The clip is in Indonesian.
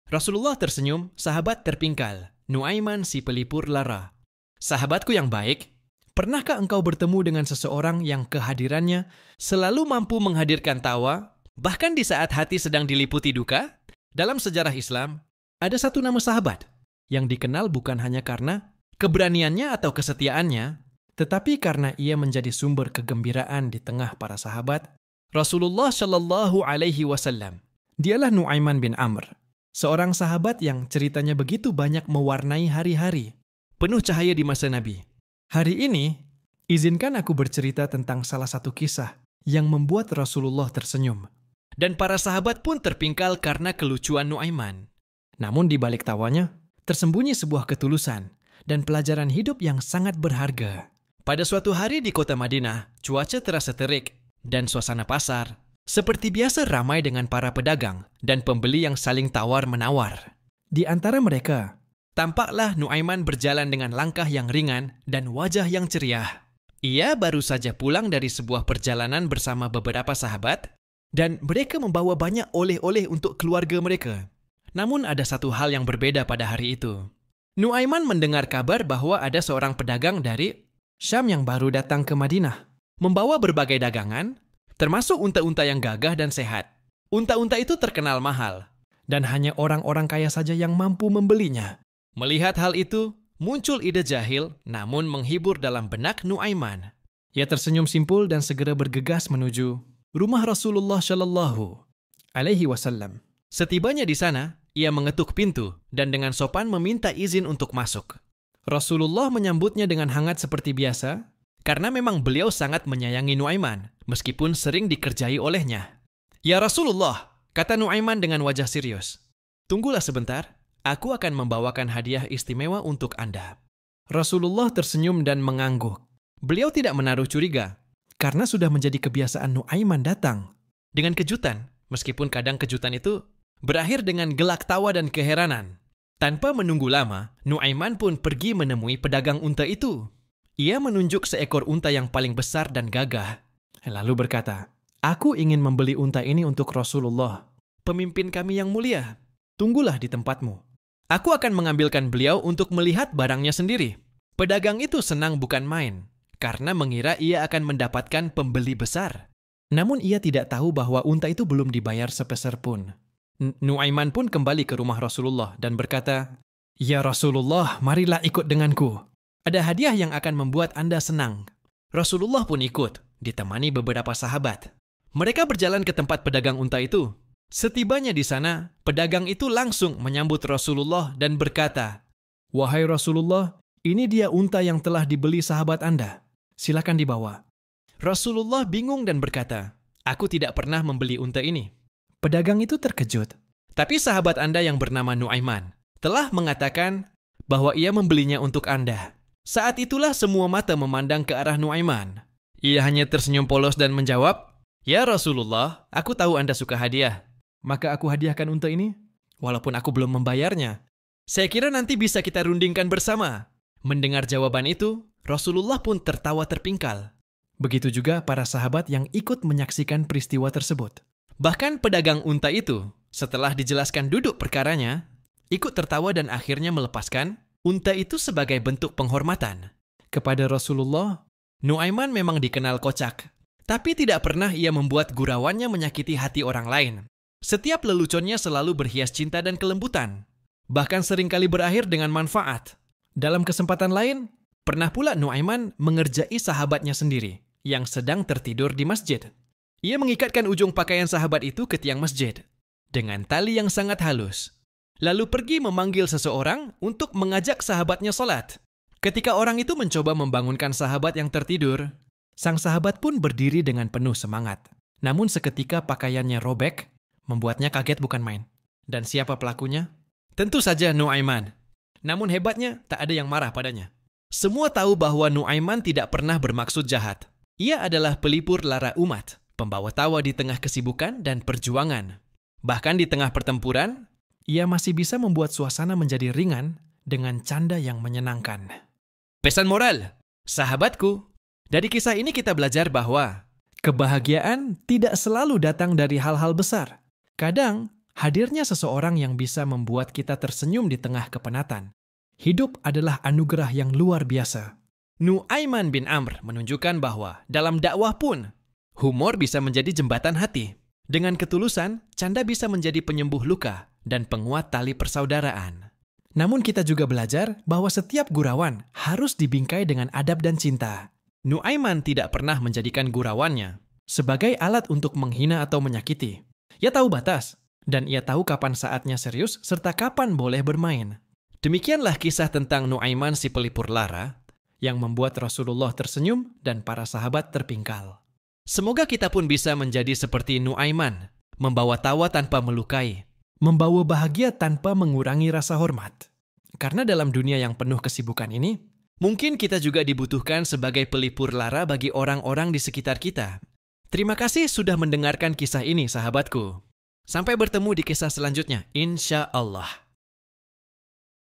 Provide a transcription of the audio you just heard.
Rasulullah tersenyum, sahabat terpingkal. Nuaiman si pelipur lara. Sahabatku yang baik, pernahkah engkau bertemu dengan seseorang yang kehadirannya selalu mampu menghadirkan tawa, bahkan di saat hati sedang diliputi duka? Dalam sejarah Islam, ada satu nama sahabat yang dikenal bukan hanya karena keberaniannya atau kesetiaannya, tetapi karena ia menjadi sumber kegembiraan di tengah para sahabat. Rasulullah Shallallahu Alaihi Wasallam. Dialah Nuaiman bin Amr, seorang sahabat yang ceritanya begitu banyak mewarnai hari-hari penuh cahaya di masa Nabi. Hari ini, izinkan aku bercerita tentang salah satu kisah yang membuat Rasulullah tersenyum. Dan para sahabat pun terpingkal karena kelucuan Nuaiman. Namun di balik tawanya, tersembunyi sebuah ketulusan dan pelajaran hidup yang sangat berharga. Pada suatu hari di kota Madinah, cuaca terasa terik dan suasana pasar seperti biasa ramai dengan para pedagang dan pembeli yang saling tawar-menawar. Di antara mereka, tampaklah Nuaiman berjalan dengan langkah yang ringan dan wajah yang ceria. Ia baru saja pulang dari sebuah perjalanan bersama beberapa sahabat dan mereka membawa banyak oleh-oleh untuk keluarga mereka. Namun ada satu hal yang berbeda pada hari itu. Nuaiman mendengar kabar bahwa ada seorang pedagang dari Syam yang baru datang ke Madinah, membawa berbagai dagangan, termasuk unta-unta yang gagah dan sehat. Unta-unta itu terkenal mahal, dan hanya orang-orang kaya saja yang mampu membelinya. Melihat hal itu, muncul ide jahil namun menghibur dalam benak Nuaiman. Ia tersenyum simpul dan segera bergegas menuju rumah Rasulullah Shallallahu Alaihi Wasallam. Setibanya di sana, ia mengetuk pintu dan dengan sopan meminta izin untuk masuk. Rasulullah menyambutnya dengan hangat seperti biasa, karena memang beliau sangat menyayangi Nuaiman, meskipun sering dikerjai olehnya. Ya Rasulullah, kata Nuaiman dengan wajah serius. Tunggulah sebentar, aku akan membawakan hadiah istimewa untuk Anda. Rasulullah tersenyum dan mengangguk. Beliau tidak menaruh curiga, karena sudah menjadi kebiasaan Nuaiman datang dengan kejutan, meskipun kadang kejutan itu berakhir dengan gelak tawa dan keheranan. Tanpa menunggu lama, Nuaiman pun pergi menemui pedagang unta itu. Ia menunjuk seekor unta yang paling besar dan gagah, lalu berkata, "Aku ingin membeli unta ini untuk Rasulullah, pemimpin kami yang mulia. Tunggulah di tempatmu. Aku akan mengambilkan beliau untuk melihat barangnya sendiri." Pedagang itu senang bukan main, karena mengira ia akan mendapatkan pembeli besar. Namun ia tidak tahu bahwa unta itu belum dibayar sepeser pun. Nuaiman pun kembali ke rumah Rasulullah dan berkata, "Ya Rasulullah, marilah ikut denganku. Ada hadiah yang akan membuat Anda senang." Rasulullah pun ikut, ditemani beberapa sahabat. Mereka berjalan ke tempat pedagang unta itu. Setibanya di sana, pedagang itu langsung menyambut Rasulullah dan berkata, "Wahai Rasulullah, ini dia unta yang telah dibeli sahabat Anda. Silakan dibawa." Rasulullah bingung dan berkata, "Aku tidak pernah membeli unta ini." Pedagang itu terkejut. "Tapi sahabat Anda yang bernama Nuaiman telah mengatakan bahwa ia membelinya untuk Anda." Saat itulah semua mata memandang ke arah Nuaiman. Ia hanya tersenyum polos dan menjawab, "Ya Rasulullah, aku tahu Anda suka hadiah. Maka aku hadiahkan unta ini, walaupun aku belum membayarnya. Saya kira nanti bisa kita rundingkan bersama." Mendengar jawaban itu, Rasulullah pun tertawa terpingkal. Begitu juga para sahabat yang ikut menyaksikan peristiwa tersebut. Bahkan pedagang unta itu, setelah dijelaskan duduk perkaranya, ikut tertawa dan akhirnya melepaskan unta itu sebagai bentuk penghormatan. Kepada Rasulullah, Nuaiman memang dikenal kocak, tapi tidak pernah ia membuat gurauannya menyakiti hati orang lain. Setiap leluconnya selalu berhias cinta dan kelembutan, bahkan seringkali berakhir dengan manfaat. Dalam kesempatan lain, pernah pula Nuaiman mengerjai sahabatnya sendiri yang sedang tertidur di masjid. Ia mengikatkan ujung pakaian sahabat itu ke tiang masjid dengan tali yang sangat halus, lalu pergi memanggil seseorang untuk mengajak sahabatnya sholat. Ketika orang itu mencoba membangunkan sahabat yang tertidur, sang sahabat pun berdiri dengan penuh semangat. Namun seketika pakaiannya robek, membuatnya kaget bukan main. Dan siapa pelakunya? Tentu saja Nuaiman. Namun hebatnya, tak ada yang marah padanya. Semua tahu bahwa Nuaiman tidak pernah bermaksud jahat. Ia adalah pelipur lara umat, pembawa tawa di tengah kesibukan dan perjuangan. Bahkan di tengah pertempuran, ia masih bisa membuat suasana menjadi ringan dengan canda yang menyenangkan. Pesan moral, sahabatku, dari kisah ini kita belajar bahwa kebahagiaan tidak selalu datang dari hal-hal besar. Kadang, hadirnya seseorang yang bisa membuat kita tersenyum di tengah kepenatan. Hidup adalah anugerah yang luar biasa. Nu'aiman bin Amr menunjukkan bahwa dalam dakwah pun, humor bisa menjadi jembatan hati. Dengan ketulusan, canda bisa menjadi penyembuh luka dan penguat tali persaudaraan. Namun kita juga belajar bahwa setiap gurauan harus dibingkai dengan adab dan cinta. Nu'aiman tidak pernah menjadikan gurauannya sebagai alat untuk menghina atau menyakiti. Ia tahu batas, dan ia tahu kapan saatnya serius serta kapan boleh bermain. Demikianlah kisah tentang Nu'aiman si pelipur lara yang membuat Rasulullah tersenyum dan para sahabat terpingkal. Semoga kita pun bisa menjadi seperti Nu'aiman, membawa tawa tanpa melukai, membawa bahagia tanpa mengurangi rasa hormat. Karena dalam dunia yang penuh kesibukan ini, mungkin kita juga dibutuhkan sebagai pelipur lara bagi orang-orang di sekitar kita. Terima kasih sudah mendengarkan kisah ini, sahabatku. Sampai bertemu di kisah selanjutnya, insya Allah.